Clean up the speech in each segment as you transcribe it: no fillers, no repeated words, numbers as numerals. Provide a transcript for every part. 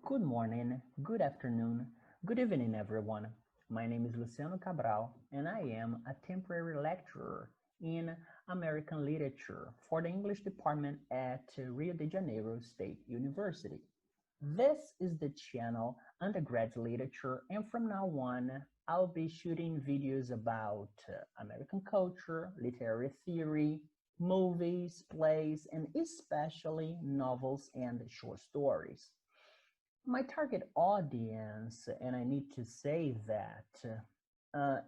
Good morning, good afternoon, good evening, everyone. My name is Luciano Cabral, and I am a temporary lecturer in American Literature for the English department at Rio de Janeiro State University. This is the channel Undergraduate Literature, and from now on, I'll be shooting videos about American culture, literary theory, movies, plays, and especially novels and short stories. My target audience, and I need to say that,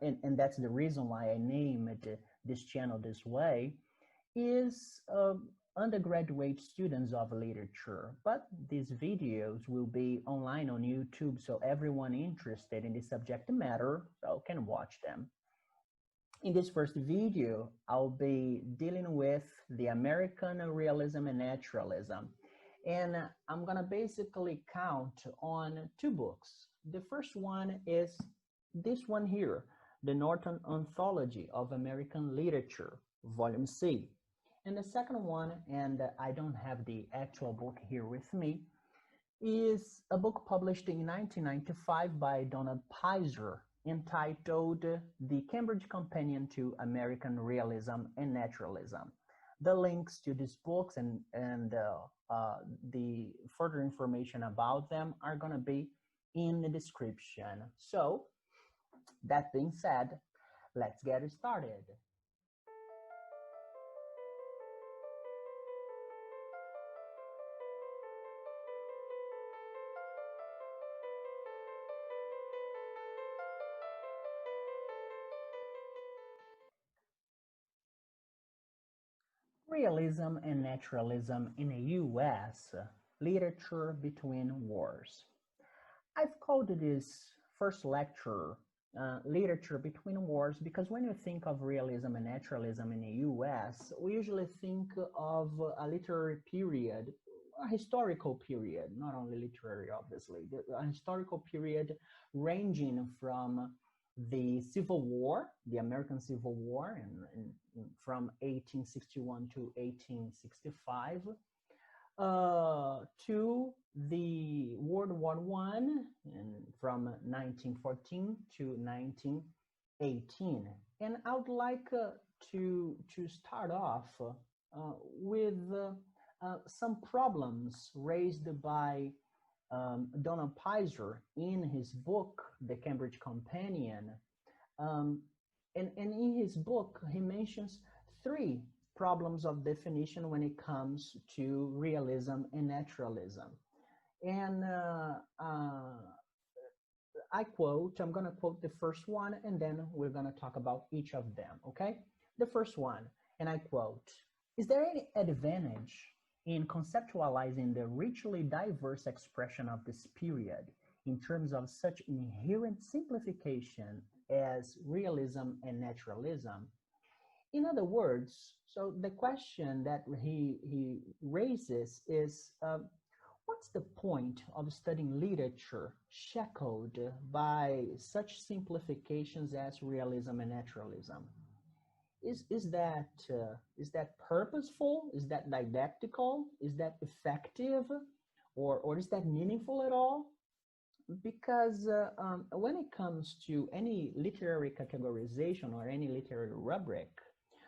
and that's the reason why I named this channel this way, is undergraduate students of literature. But these videos will be online on YouTube, so everyone interested in the subject matter can watch them. In this first video, I'll be dealing with the American realism and naturalism. And I'm gonna basically count on two books. The first one is this one here, the Norton Anthology of American Literature, Volume C. And the second one, and I don't have the actual book here with me, is a book published in 1995 by Pizer entitled The Cambridge Companion to American Realism and Naturalism. The links to these books and the further information about them are going to be in the description. So, that being said, let's get started. Realism and Naturalism in the U.S. Literature Between Wars. I've called this first lecture Literature Between Wars because when you think of realism and naturalism in the U.S., we usually think of a literary period, a historical period, not only literary, obviously, a historical period ranging from the Civil War, the American Civil War, from 1861 to 1865, to the World War One, and from 1914 to 1918. And I would like to start off with some problems raised by PIZER in his book, The Cambridge Companion. And in his book, he mentions three problems of definition when it comes to realism and naturalism. And I'm going to quote the first one, and then we're going to talk about each of them, okay? The first one, and I quote, "Is there any advantage in conceptualizing the richly diverse expression of this period in terms of such inherent simplification as realism and naturalism?" In other words, so the question that he raises is, what's the point of studying literature shackled by such simplifications as realism and naturalism? Is that purposeful? Is that didactical? Is that effective? Or is that meaningful at all? Because when it comes to any literary categorization or any literary rubric,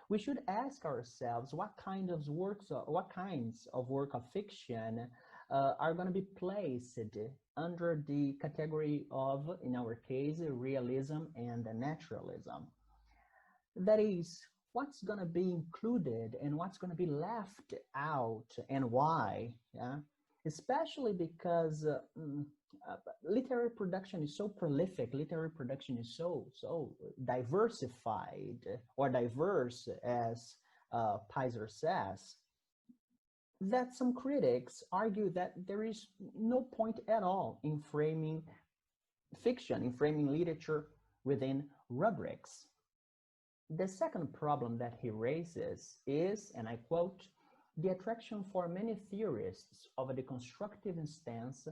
we should ask ourselves what kinds of work of fiction are going to be placed under the category of, in our case, realism and naturalism. That is, what's going to be included and what's going to be left out and why, yeah? Especially because literary production is so prolific, literary production is so diversified or diverse, as PIZER says, that some critics argue that there is no point at all in framing fiction, in framing literature within rubrics. The second problem that he raises is, and I quote, "The attraction for many theorists of a deconstructive stance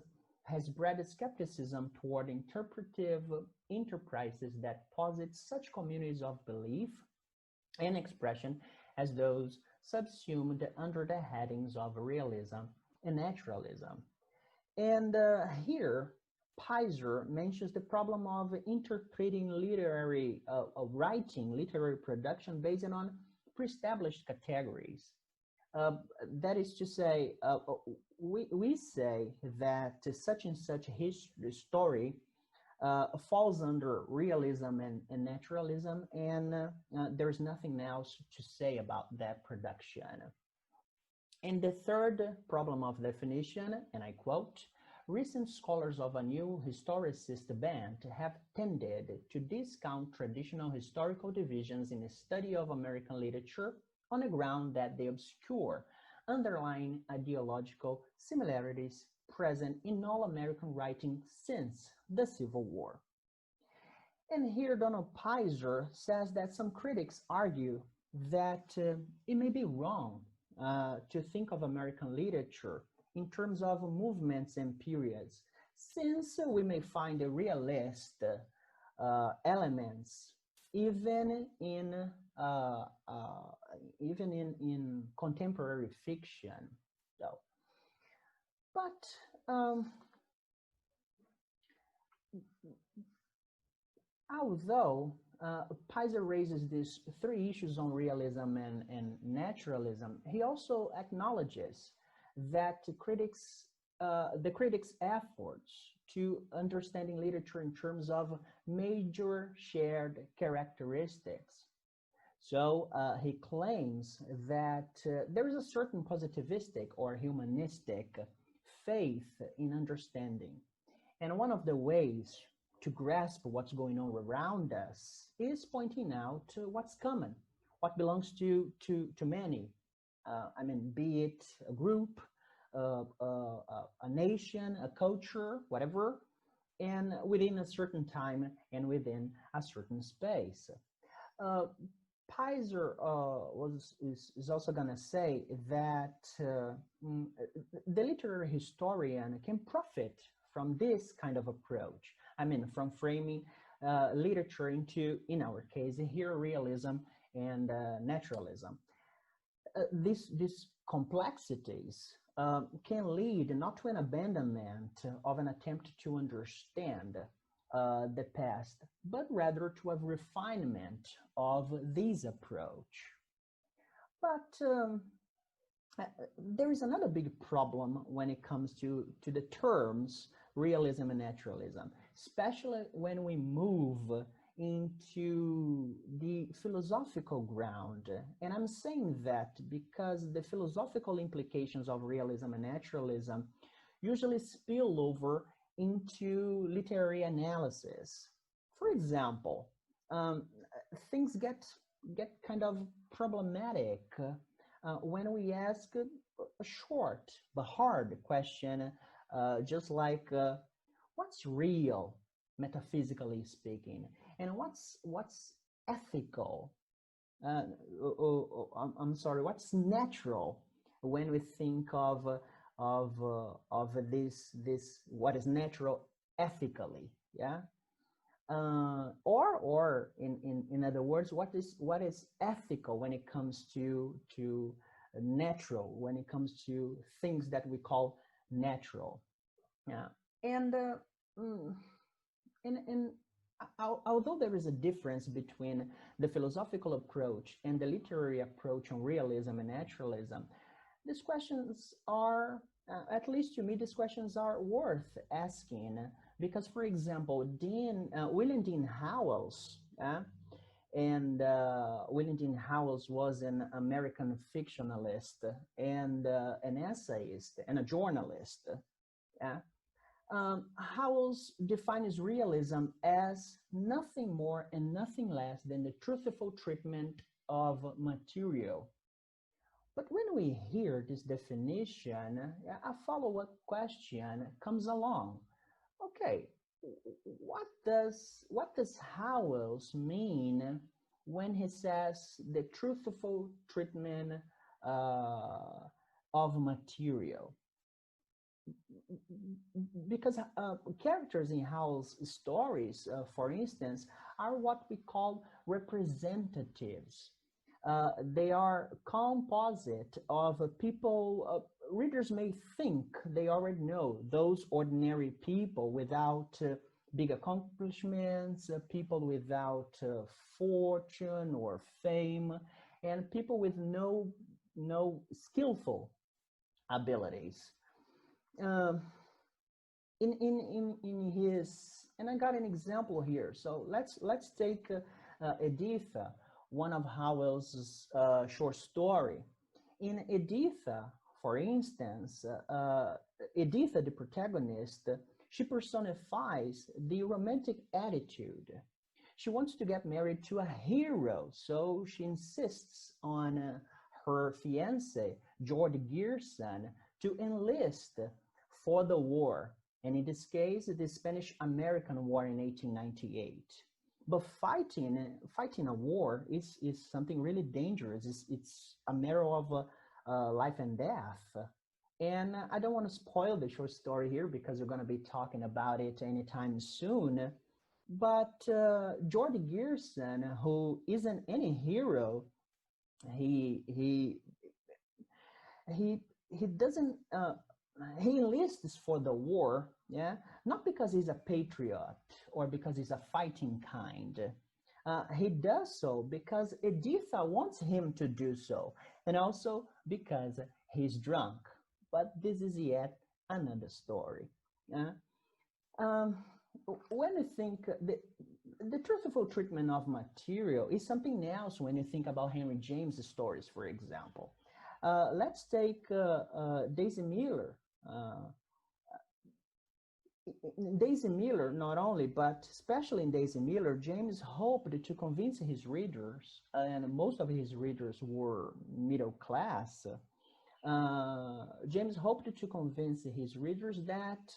has bred skepticism toward interpretive enterprises that posit such communities of belief and expression as those subsumed under the headings of realism and naturalism." And here, PIZER mentions the problem of interpreting literary writing, literary production based on pre-established categories. Uh, that is to say, we say that such and such history story falls under realism and naturalism, and there's nothing else to say about that production. And the third problem of definition, and I quote, recent scholars of a new historicist bent have tended to discount traditional historical divisions in the study of American literature on the ground that they obscure underlying ideological similarities present in all American writing since the Civil War. And here Donald PIZER says that some critics argue that it may be wrong to think of American literature in terms of movements and periods, since we may find the realist elements even in contemporary fiction. So, but although PIZER raises these three issues on realism and naturalism, he also acknowledges that the critics' efforts to understanding literature in terms of major shared characteristics. So he claims that there is a certain positivistic or humanistic faith in understanding. And one of the ways to grasp what's going on around us is pointing out what's common, what belongs to many. I mean, be it a group, a nation, a culture, whatever, and within a certain time and within a certain space. PIZER is also going to say that the literary historian can profit from this kind of approach. I mean, from framing literature into, in our case here, realism and naturalism. These complexities can lead not to an abandonment of an attempt to understand the past, but rather to a refinement of this approach. But there is another big problem when it comes to the terms realism and naturalism, especially when we move into the philosophical ground. And I'm saying that because the philosophical implications of realism and naturalism usually spill over into literary analysis. For example, things get kind of problematic when we ask a short but hard question, just like what's real, metaphysically speaking, and what's ethical? I'm sorry, what's natural when we think of this what is natural ethically? Yeah. Or in other words, what is ethical when it comes to natural, when it comes to things that we call natural? Yeah. And although there is a difference between the philosophical approach and the literary approach on realism and naturalism, these questions are, at least to me, these questions are worth asking. Because, for example, William Dean Howells, and William Dean Howells was an American fictionalist and an essayist and a journalist. Howells defines realism as nothing more and nothing less than the truthful treatment of material. But when we hear this definition, a follow-up question comes along. Okay, what does Howells mean when he says the truthful treatment of material? Because characters in Howells' stories, for instance, are what we call representatives. They are composite of people readers may think they already know those ordinary people without big accomplishments, people without fortune or fame, and people with no skillful abilities. Um, in his, and I got an example here. So let's take Editha, one of Howells' short story. In Editha, for instance, Editha, the protagonist, she personifies the romantic attitude. She wants to get married to a hero, so she insists on her fiancé, George Gerson, to enlist for the war, and in this case, the Spanish-American War in 1898. But fighting a war is something really dangerous. It's a matter of life and death. And I don't want to spoil the short story here because we're going to be talking about it anytime soon. But George Gerson, who isn't any hero, he doesn't he enlists for the war, yeah, not because he's a patriot or because he's a fighting kind. He does so because Editha wants him to do so, and also because he's drunk. But this is yet another story. When you think the truthful treatment of material is something else when you think about Henry James' stories, for example. Let's take Daisy Miller. Daisy Miller, not only, but especially in Daisy Miller, James hoped to convince his readers, and most of his readers were middle class. James hoped to convince his readers that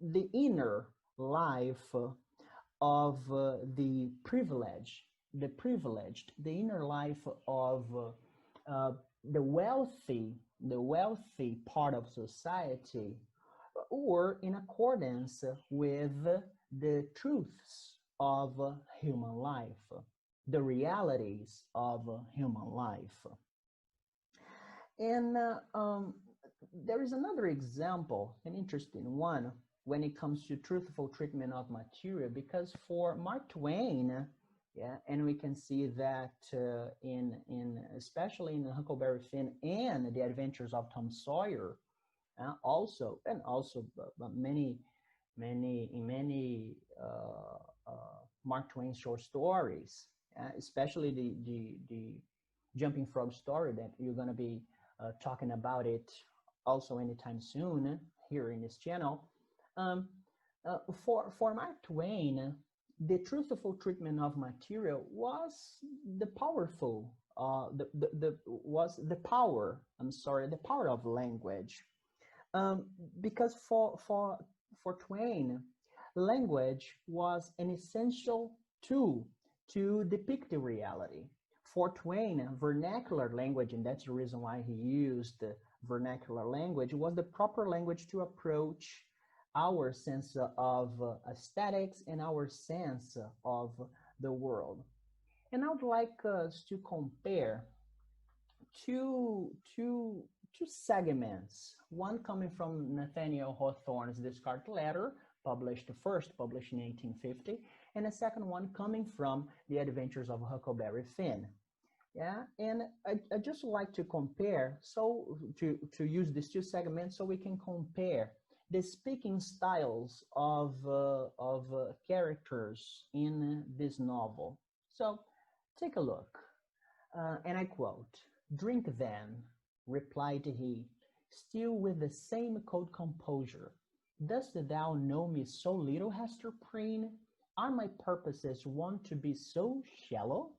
the inner life of the privileged, the inner life of the wealthy part of society were in accordance with the truths of human life, the realities of human life. And there is another example, an interesting one, when it comes to truthful treatment of material, because for Mark Twain, yeah, and we can see that especially in Huckleberry Finn and The Adventures of Tom Sawyer, also many Mark Twain short stories, especially the Jumping Frog story that you're going to be talking about it also anytime soon here in this channel. For Mark Twain, the truthful treatment of material was the powerful, the power of language, because for Twain, language was an essential tool to depict the reality. For Twain, vernacular language, and that's the reason why he used vernacular language, was the proper language to approach our sense of aesthetics and our sense of the world. And I would like us to compare two segments, one coming from Nathaniel Hawthorne's Descartes Letter, published in 1850, and a second one coming from The Adventures of Huckleberry Finn. Yeah, and I just like to compare, so to use these two segments so we can compare the speaking styles of characters in this novel. So take a look, and I quote, "Drink then," replied he, still with the same cold composure. "Dost thou know me so little, Hester Prynne? Are my purposes wont to be so shallow?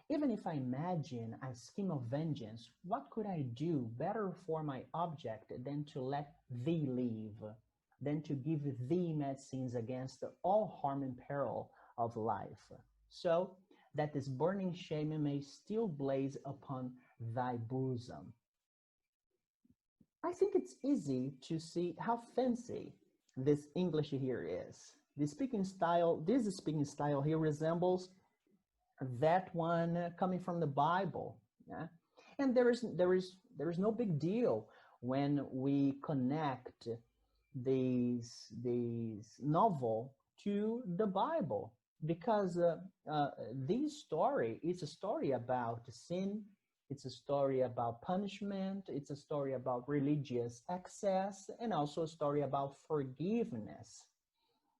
Even if I imagine a scheme of vengeance, what could I do better for my object than to let thee live, than to give thee medicines against all harm and peril of life, so that this burning shame may still blaze upon thy bosom?" I think it's easy to see how fancy this English here is. This speaking style here resembles that one coming from the Bible. Yeah? And there is no big deal when we connect these novel to the Bible, because this story is a story about sin. It's a story about punishment. It's a story about religious excess, and also a story about forgiveness.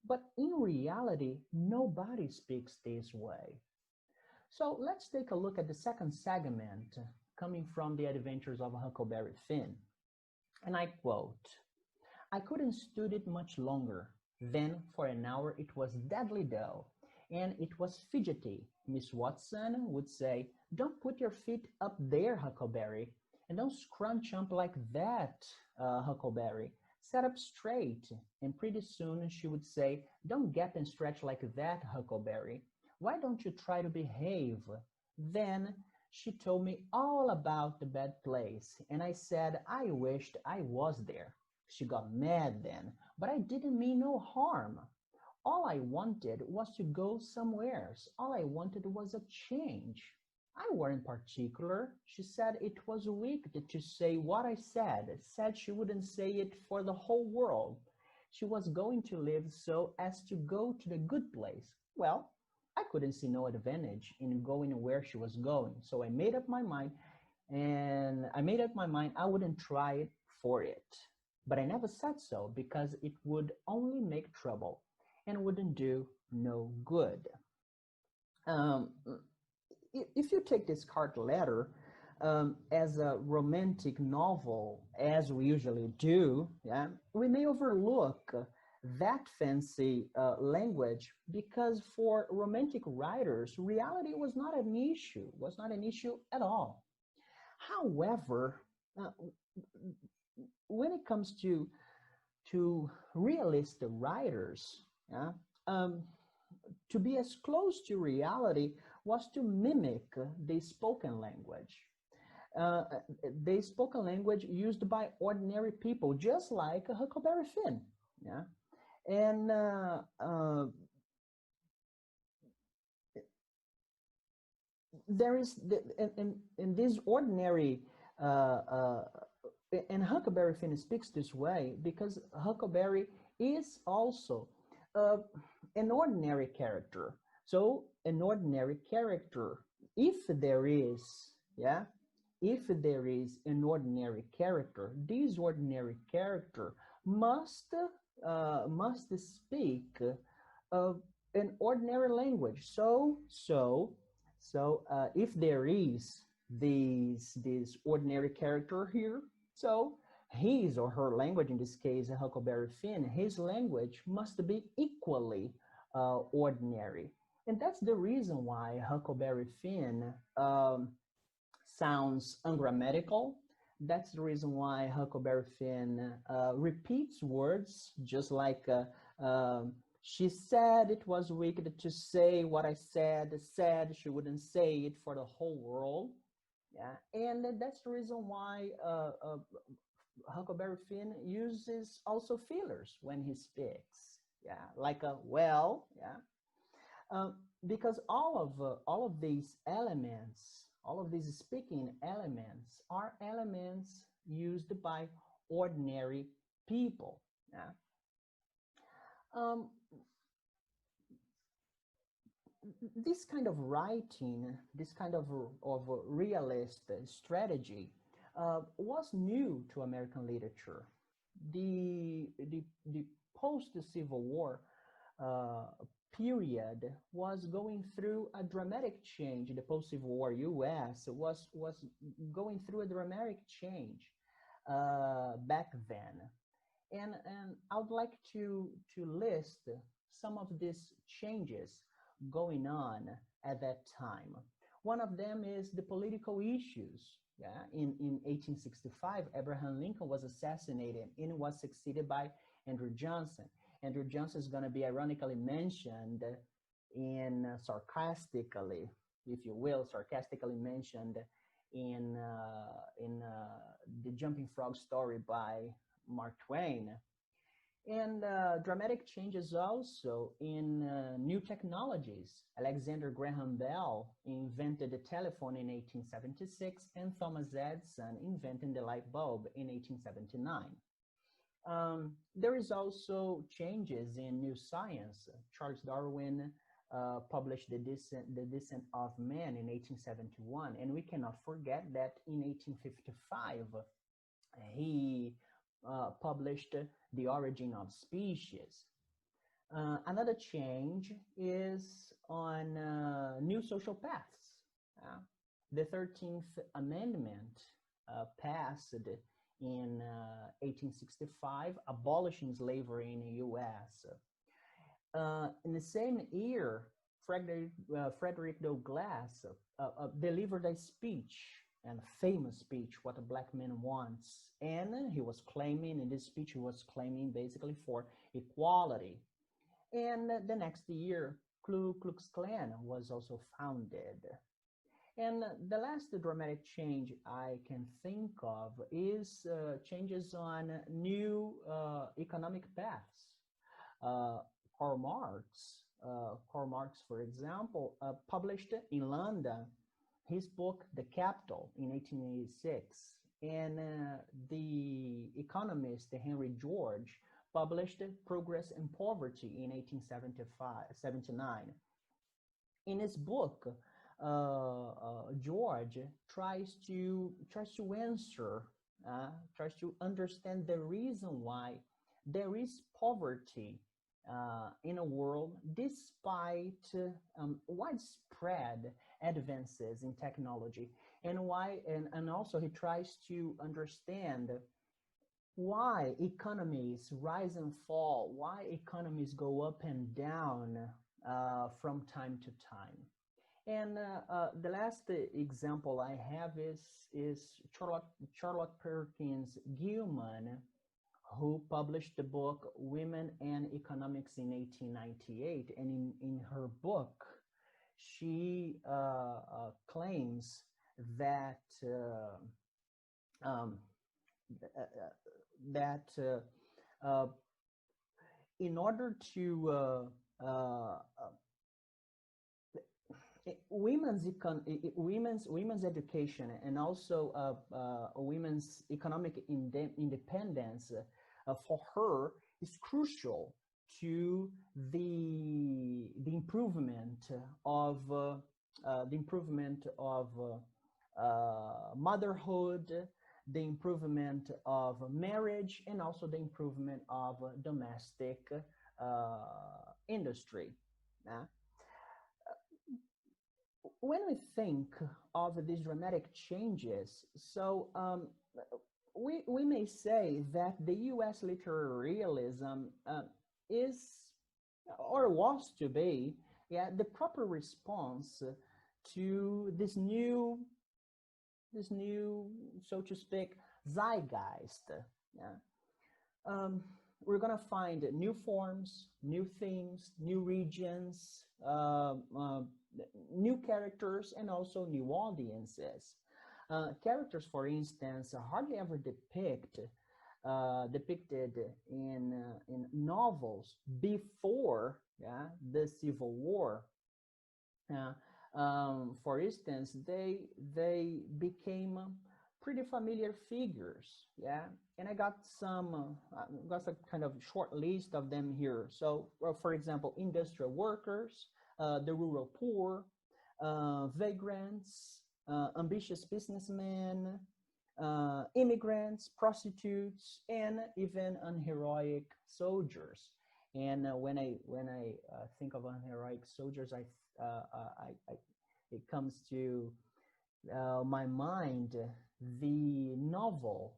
But in reality, nobody speaks this way. So let's take a look at the second segment coming from the Adventures of Huckleberry Finn. And I quote, "I couldn't stood it much longer. Then for an hour it was deadly dull, and it was fidgety. Miss Watson would say, 'Don't put your feet up there, Huckleberry, and don't scrunch up like that, Huckleberry. Set up straight.' And pretty soon she would say, 'Don't gap and stretch like that, Huckleberry. Why don't you try to behave?' Then she told me all about the bad place, and I said I wished I was there. She got mad then, but I didn't mean no harm. All I wanted was to go somewheres. All I wanted was a change. I weren't particular. She said it was wicked to say what I said she wouldn't say it for the whole world. She was going to live so as to go to the good place. Well, I couldn't see no advantage in going where she was going, so I made up my mind, I wouldn't try it for it. But I never said so, because it would only make trouble and wouldn't do no good." If you take this card letter as a romantic novel, as we usually do, yeah, we may overlook that fancy language, because for romantic writers, reality was not an issue at all. However, when it comes to realist writers, yeah, to be as close to reality was to mimic the spoken language. The spoken language used by ordinary people, just like Huckleberry Finn. Yeah, and there is in this ordinary. And Huckleberry Finn speaks this way because Huckleberry is also an ordinary character. So an ordinary character, if there is an ordinary character, this ordinary character must speak an ordinary language. So if there is this ordinary character here, so his or her language, in this case, Huckleberry Finn, his language must be equally ordinary. And that's the reason why Huckleberry Finn sounds ungrammatical. That's the reason why Huckleberry Finn repeats words, just like she said it was wicked to say what I said she wouldn't say it for the whole world. Yeah, and that's the reason why Huckleberry Finn uses also fillers when he speaks. Yeah, like a well. Yeah, because all of these elements, all of these speaking elements, are elements used by ordinary people. Yeah. This kind of writing, this kind of realist strategy was new to American literature. The post-Civil War period was going through a dramatic change. The post-Civil War U.S. was going through a dramatic change back then. And I would like to list some of these changes going on at that time. One of them is the political issues. Yeah, in 1865, Abraham Lincoln was assassinated and was succeeded by Andrew Johnson. Andrew Johnson is going to be ironically mentioned in sarcastically, if you will, sarcastically mentioned in the Jumping Frog story by Mark Twain. And dramatic changes also in new technologies. Alexander Graham Bell invented the telephone in 1876, and Thomas Edison invented the light bulb in 1879. There is also changes in new science. Charles Darwin published the Descent of Man in 1871, and we cannot forget that in 1855 he published The Origin of Species. Another change is on new social paths. The 13th Amendment passed in 1865, abolishing slavery in the U.S. In the same year, Frederick Douglass delivered a speech, and a famous speech, What a Black Man Wants. And he was claiming, in this speech, he was claiming basically for equality. And the next year, Ku Klux Klan was also founded. And the last dramatic change I can think of is changes on new economic paths. Karl Marx, for example, published in London his book, The Capital, in 1886. And the economist Henry George published Progress and Poverty in 1879. In his book, George tries to understand the reason why there is poverty in a world despite widespread advances in technology, and also he tries to understand why economies rise and fall, why economies go up and down from time to time. And the last example I have is Charlotte Perkins Gilman, who published the book Women and Economics in 1898. And in her book, she claims that in order to women's education and also women's economic independence for her is crucial to the improvement of motherhood, the improvement of marriage, and also the improvement of domestic industry. When we think of these dramatic changes, so we may say that the U.S. literary realism is, or was to be, the proper response to this new, so to speak, zeitgeist. We're going to find new forms, new themes, new regions, new characters, and also new audiences. Characters, for instance, are hardly ever depicted in novels before the Civil War. For instance, they became pretty familiar figures, and I got some kind of short list of them here. So, for example, industrial workers, the rural poor, vagrants, ambitious businessmen, immigrants, prostitutes, and even unheroic soldiers. And when I think of unheroic soldiers, it comes to my mind the novel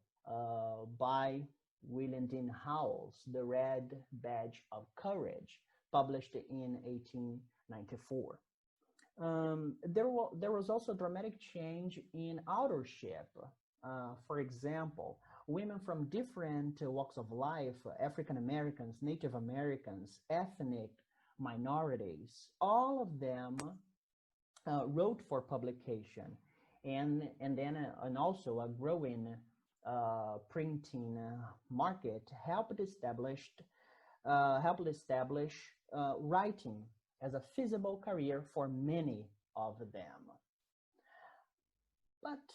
by William Dean Howells, The Red Badge of Courage, published in 1894. There was also a dramatic change in authorship. For example, women from different walks of life, African Americans, Native Americans, ethnic minorities, all of them wrote for publication, and also a growing printing market helped establish helped establish writing as a feasible career for many of them. But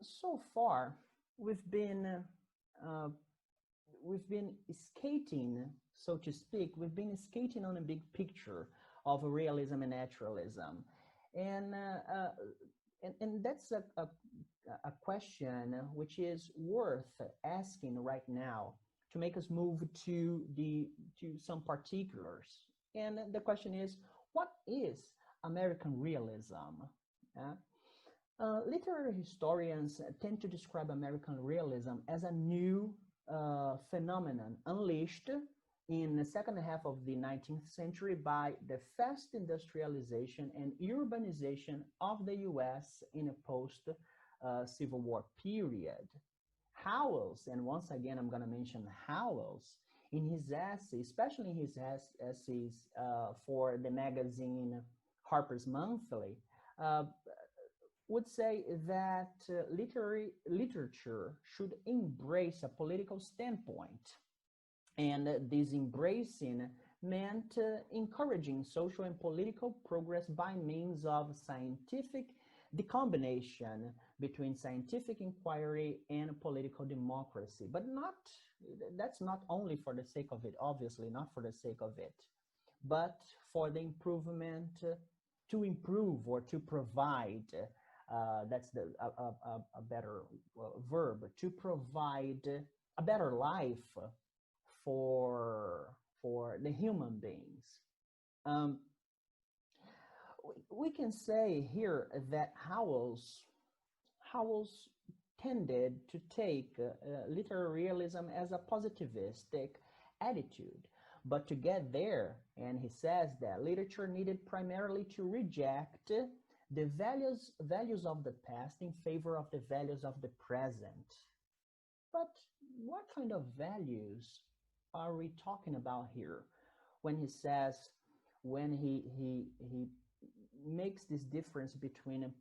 so far, we've been uh, we've been skating, so to speak. We've been skating on a big picture of realism and naturalism, and and that's a question which is worth asking right now to make us move to some particulars. And the question is, what is American realism? Uh, Literary historians tend to describe American realism as a new phenomenon unleashed in the second half of the 19th century by the fast industrialization and urbanization of the US in a post Civil War period. Howells, and once again I'm going to mention Howells, in his essays, especially in his essays for the magazine Harper's Monthly, uh, would say that literature should embrace a political standpoint. And this embracing meant encouraging social and political progress by means of scientific, the combination between scientific inquiry and political democracy. But that's not only for the sake of it, obviously, not for the sake of it, but for the improvement, to improve or to provide. That's a better verb, to provide a better life for the human beings. Um, we can say here that Howells tended to take literary realism as a positivistic attitude. But to get there, and he says that literature needed primarily to reject the values of the past in favor of the values of the present. But what kind of values are we talking about here when he says, when he makes this difference between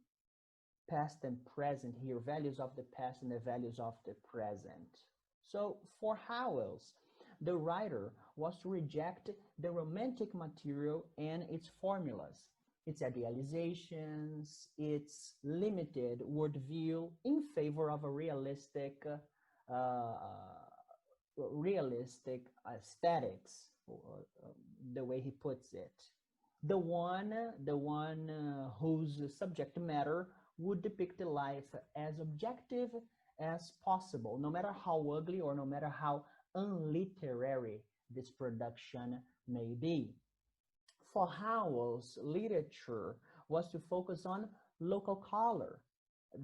past and present here, values of the past and the values of the present? So for Howells, the writer was to reject the romantic material and its formulas, its idealizations, its limited worldview in favor of a realistic aesthetics, the way he puts it. The one whose subject matter would depict the life as objective as possible, no matter how ugly or no matter how unliterary this production may be. For Howells, literature was to focus on local color,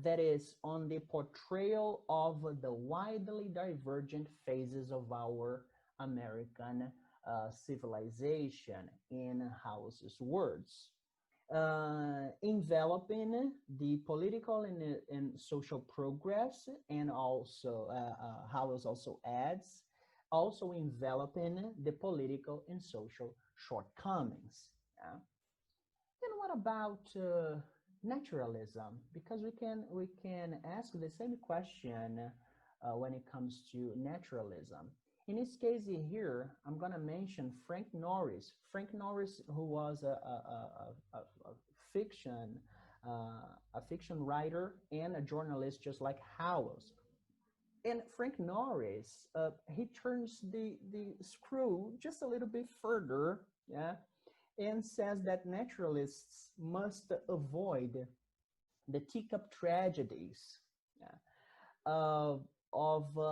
that is, on the portrayal of the widely divergent phases of our American civilization, in Howells's words. Enveloping the political and social progress, and also Howells also adds, also enveloping the political and social shortcomings. Yeah? Then what about naturalism? Because we can ask the same question when it comes to naturalism. In this case here, I'm going to mention Frank Norris. Frank Norris, who was a fiction writer and a journalist, just like Howells. And Frank Norris, he turns the screw just a little bit further, yeah, and says that naturalists must avoid the teacup tragedies, yeah, of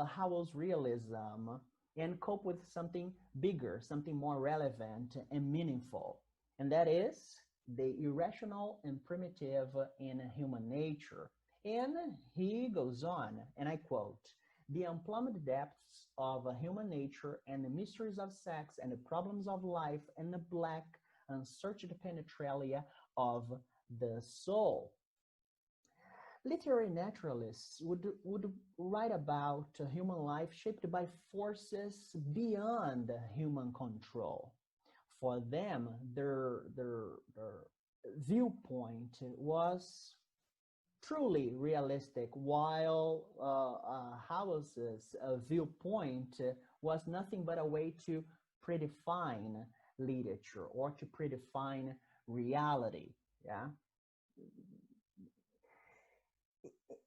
Howells' realism, and cope with something bigger, something more relevant and meaningful. And that is the irrational and primitive in human nature. And he goes on, and I quote, "The unplumbed depths of human nature and the mysteries of sex and the problems of life and the black unsearched penetralia of the soul." Literary naturalists would write about human life shaped by forces beyond human control. For them, their viewpoint was truly realistic, while Howells's viewpoint was nothing but a way to predefine literature or to predefine reality. Yeah.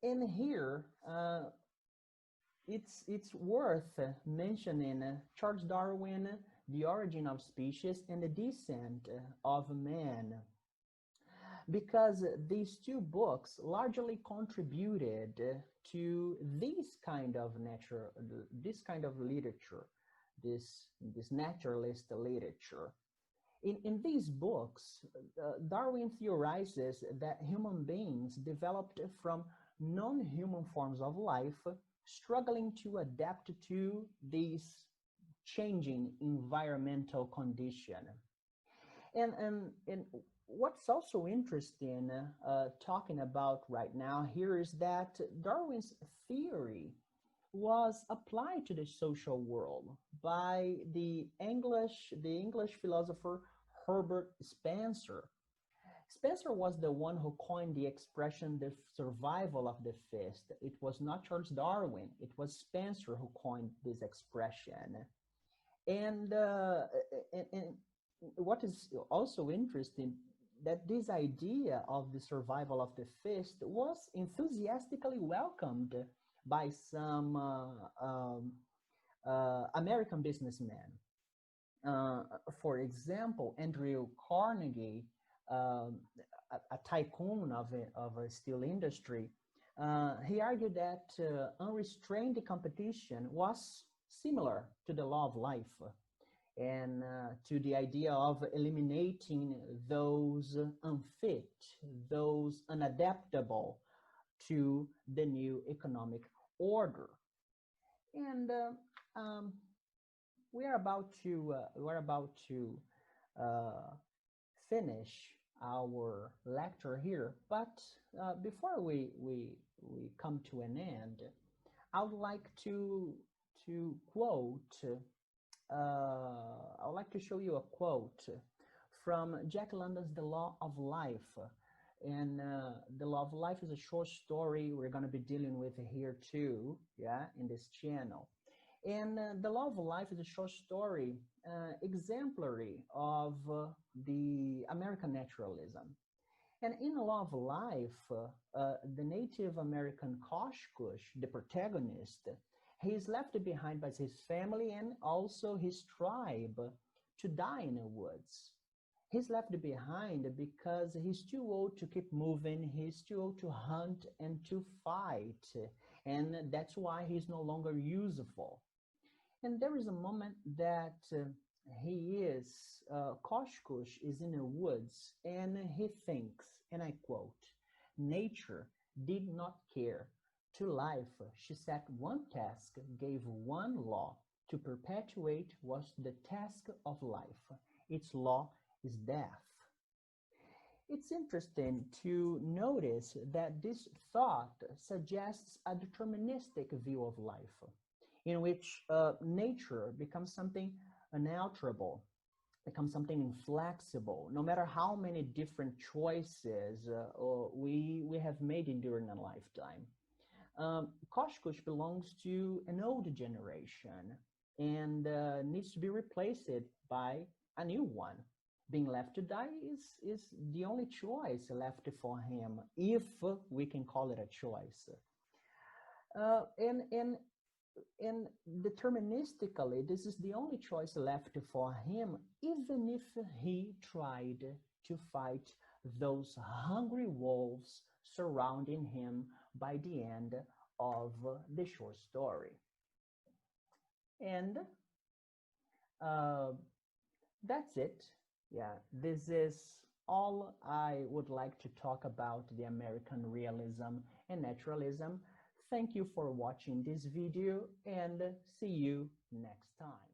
In here, it's worth mentioning Charles Darwin, The Origin of Species and the Descent of Man, because these two books largely contributed to this kind of literature, this naturalist literature. In these books, Darwin theorizes that human beings developed from non-human forms of life, struggling to adapt to these changing environmental condition. And what's also interesting talking about right now here is that Darwin's theory was applied to the social world by the English philosopher Herbert Spencer. Spencer was the one who coined the expression the survival of the fittest. It was not Charles Darwin, it was Spencer who coined this expression. And what is also interesting, that this idea of the survival of the fittest was enthusiastically welcomed by some American businessmen. For example, Andrew Carnegie, a tycoon of a steel industry, he argued that unrestrained competition was similar to the law of life and to the idea of eliminating those unfit, those unadaptable to the new economic order. And we're about to finish our lecture here, but before we come to an end, I would like to quote. I would like to show you a quote from Jack London's The Law of Life. And The Law of Life is a short story we're going to be dealing with here too, yeah, in this channel. And The Law of Life is a short story exemplary of the American naturalism. And in The Law of Life, the Native American Koshkush, the protagonist, he is left behind by his family and also his tribe to die in the woods. He's left behind because he's too old to keep moving, he's too old to hunt and to fight, and that's why he's no longer useful. And there is a moment that Koshkush is in the woods, and he thinks, and I quote, "Nature did not care. To life she set one task, gave one law. To perpetuate was the task of life. Its law is death." It's interesting to notice that this thought suggests a deterministic view of life, in which nature becomes something unalterable, becomes something inflexible, no matter how many different choices we have made during a lifetime. Koshkush belongs to an old generation and needs to be replaced by a new one. Being left to die is the only choice left for him, if we can call it a choice. And deterministically, this is the only choice left for him, even if he tried to fight those hungry wolves surrounding him by the end of the short story. And that's it. Yeah, this is all I would like to talk about the American realism and naturalism. Thank you for watching this video and see you next time.